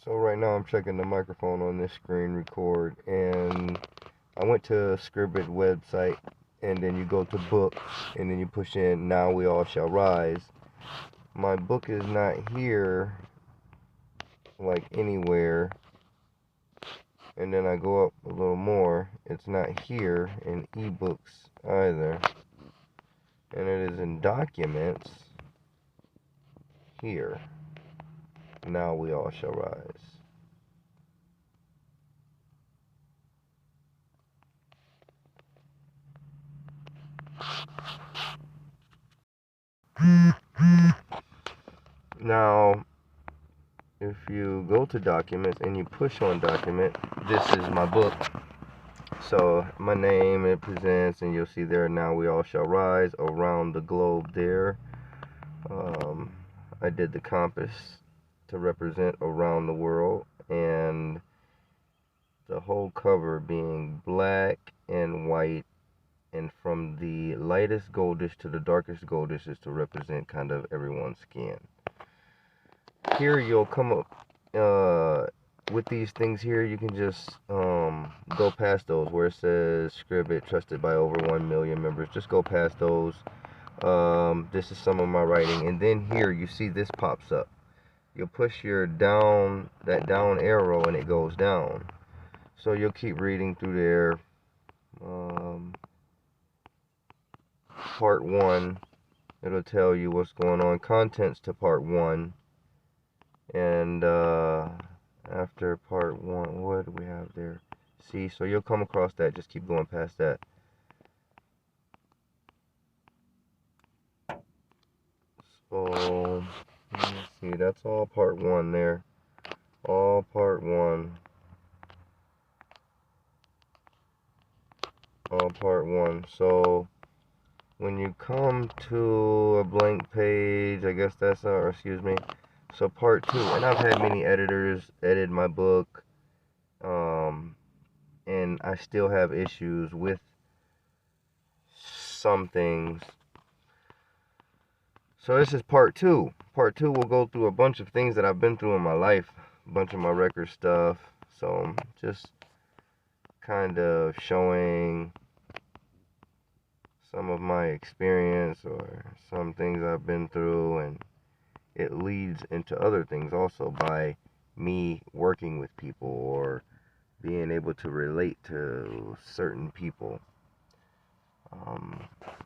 So right now I'm checking the microphone on this screen record, and I went to Scribd website, and then you go to books, and then you push in Now We All Shall Rise. My book is not here, like anywhere, and then I go up a little more, it's not here in ebooks either, and it is in documents here. Now We All Shall Rise. Now, if you go to documents and you push on document, this is my book. So my name, it presents, and you'll see there, Now We All Shall Rise, around the globe there. I did the compass to represent around the world, and the whole cover being black and white, and from the lightest goldish to the darkest goldish is to represent kind of everyone's skin. Here you'll come up with these things here. You can just go past those where it says Scribd trusted by over 1 million members. Just go past those. This is some of my writing, and then here you see this pops up. You'll push your down arrow and it goes down. So you'll keep reading through there. Part 1, it'll tell you what's going on, contents to part 1. And after part 1, what do we have there? See, so you'll come across that. Just keep going past that. So let's see, that's all part 1 there. All part 1. All part 1. So when you come to a blank page, I guess that's or excuse me. So part 2, and I've had many editors edit my book, and I still have issues with some things. So this is part 2. Part 2 will go through a bunch of things that I've been through in my life, a bunch of my record stuff. So just kind of showing some of my experience or some things I've been through, and it leads into other things also by me working with people or being able to relate to certain people,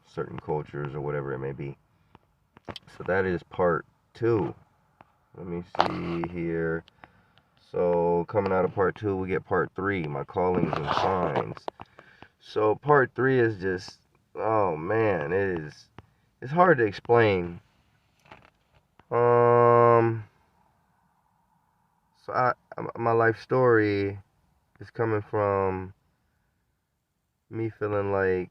certain cultures or whatever it may be. So that is part 2. Let me see here. So coming out of part 2, we get part 3, my callings and signs. So part 3 is just, oh man, it's hard to explain. So my life story is coming from me feeling like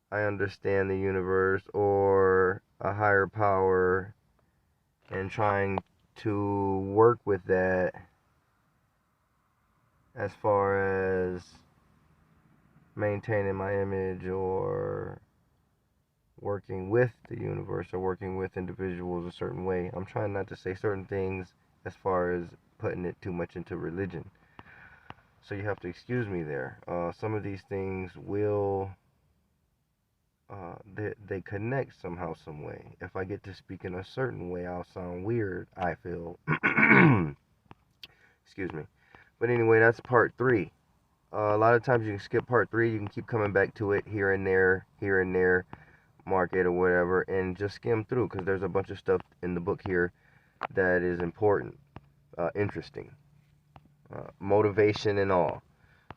I understand the universe or a higher power, and trying to work with that as far as maintaining my image or working with the universe or working with individuals a certain way. I'm trying not to say certain things as far as putting it too much into religion. So you have to excuse me there. Some of these things will, they connect somehow, some way. If I get to speak in a certain way, I'll sound weird, I feel. Excuse me. But anyway, that's part 3. A lot of times you can skip part 3. You can keep coming back to it here and there, mark it or whatever, and just skim through, because there's a bunch of stuff in the book here that is important, interesting, motivation and all.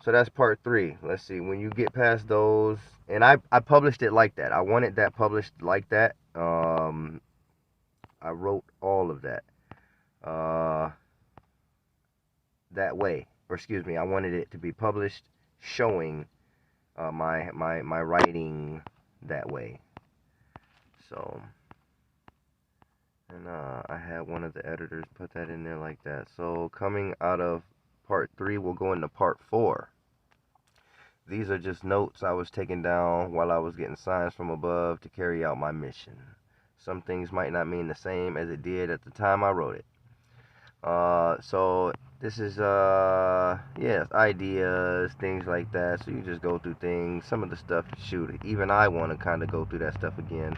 So that's part 3. Let's see, when you get past those, and I published it like that. I wanted that published like that. I wrote all of that that way, or excuse me, I wanted it to be published showing my writing that way. So, and I had one of the editors put that in there like that. So coming out of part 3, we'll go into part 4. These are just notes I was taking down while I was getting signs from above to carry out my mission. Some things might not mean the same as it did at the time I wrote it. So this is yeah, ideas, things like that. So you just go through things. Some of the stuff, shoot, even I want to kind of go through that stuff again.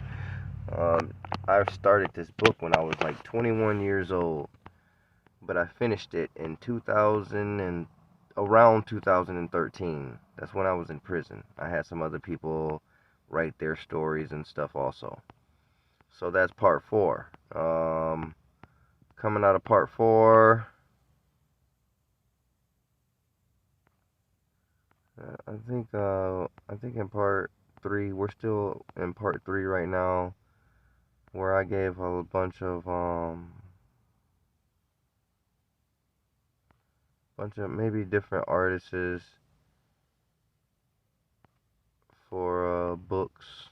I started this book when I was like 21 years old, but I finished it in 2000 and around 2013. That's when I was in prison. I had some other people write their stories and stuff also. So that's part four. Coming out of part four, I think in part three, we're still in part three right now, where I gave a bunch of maybe different artists for books.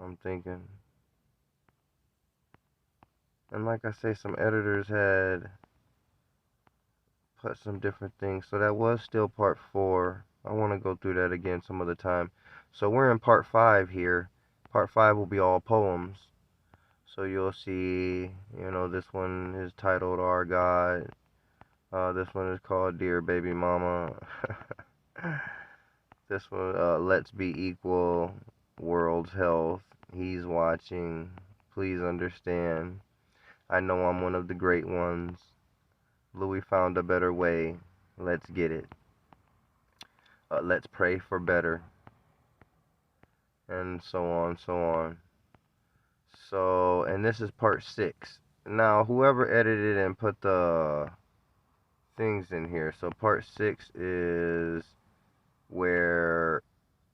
I'm thinking, and like I say, some editors had put some different things. So that was still part four. I want to go through that again some other time. So we're in part five here. Part five will be all poems. So you'll see, this one is titled Our God. This one is called Dear Baby Mama. This one, Let's Be Equal, World's Health, He's Watching, Please Understand, I Know I'm One of the Great Ones, Louis Found a Better Way, Let's Get It, Let's Pray for Better, and so on, so on. So, and this is part six. Now, whoever edited and put the things in here, so part six is where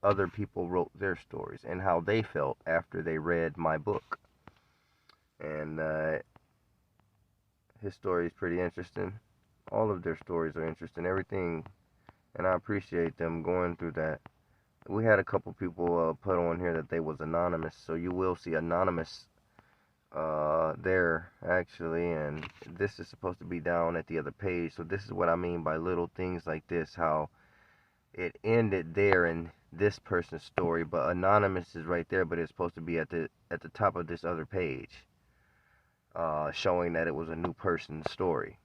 other people wrote their stories and how they felt after they read my book. And his story is pretty interesting. All of their stories are interesting, everything, and I appreciate them going through that. We had a couple people put on here that they was anonymous, so you will see anonymous there actually, and this is supposed to be down at the other page. So this is what I mean by little things like this, how it ended there in this person's story, but anonymous is right there, but it's supposed to be at the top of this other page, showing that it was a new person's story.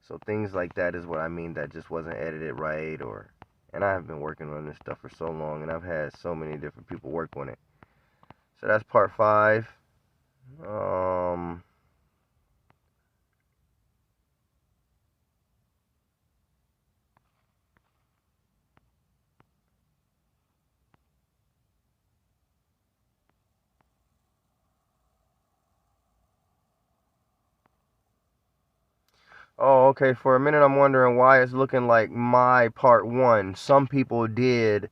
So things like that is what I mean, that just wasn't edited right. Or and I have been working on this stuff for so long, and I've had so many different people work on it. So that's part five. um oh, okay, for a minute I'm wondering why it's looking like my part one. Some people did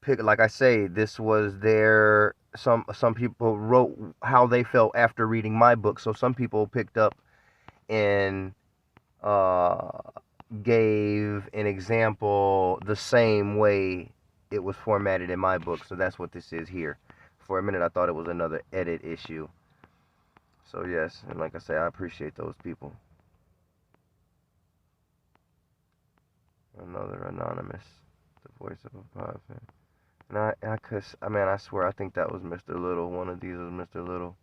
pick, like I say, this was their, some people wrote how they felt after reading my book. So some people picked up and uh, gave an example the same way it was formatted in my book. So that's what this is here. For a minute I thought it was another edit issue. So yes, and like I say, I appreciate those people. Another anonymous, the voice of a pod. And I swear, I think that was Mr. Little. One of these was Mr. Little.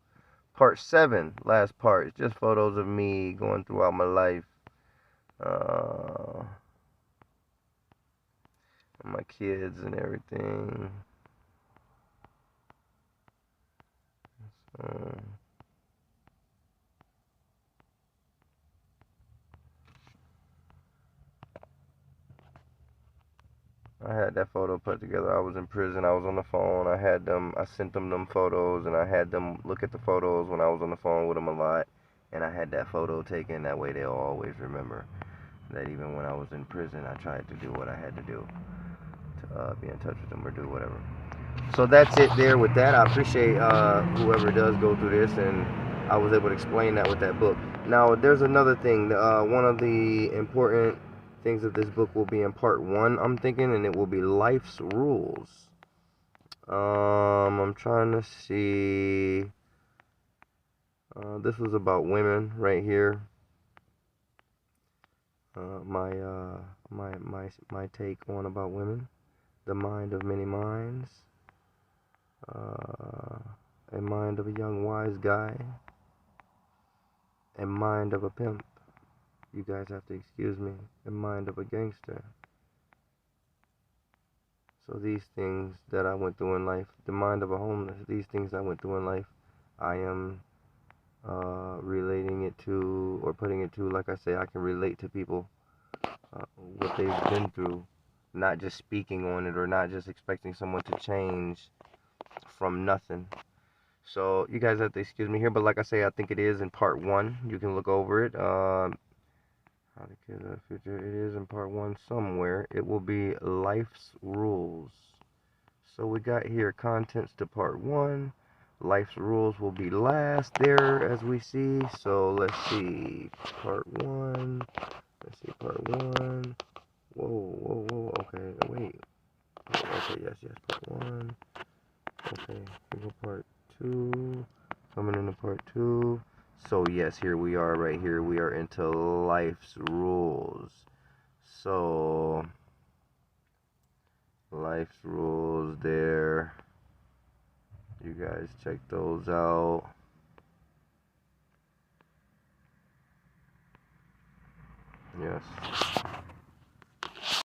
Part 7, last part. It's just photos of me going throughout my life. Uh, my kids and everything. Uh, I had that photo put together. I was in prison. I was on the phone. I sent them photos, and I had them look at the photos when I was on the phone with them a lot. And I had that photo taken. That way they'll always remember that even when I was in prison, I tried to do what I had to do to be in touch with them or do whatever. So that's it there with that. I appreciate whoever does go through this, and I was able to explain that with that book. Now, there's another thing. One of the important things of this book will be in part 1, I'm thinking, and it will be life's rules. I'm trying to see. This was about women right here. My take on about women, the mind of many minds. A mind of a young wise guy. and mind of a pimp. You guys have to excuse me. And mind of a gangster. So these things that I went through in life, the mind of a homeless, these things I went through in life, I am relating it to, or putting it to, like I say, I can relate to people, what they've been through, not just speaking on it or not just expecting someone to change from nothing. So you guys have to excuse me here, but like I say, I think it is in part 1. You can look over it. How to Kill the Future. It is in part 1 somewhere. It will be Life's Rules. So we got here contents to part 1. Life's Rules will be last there as we see. So let's see. Part 1. Let's see, part 1. Whoa, whoa, whoa. Okay, wait. Okay, yes, part 1. Okay, here go part 2. Coming into part 2. So yes, here we are, right here. We are into Life's Rules. So Life's Rules there. You guys check those out. Yes.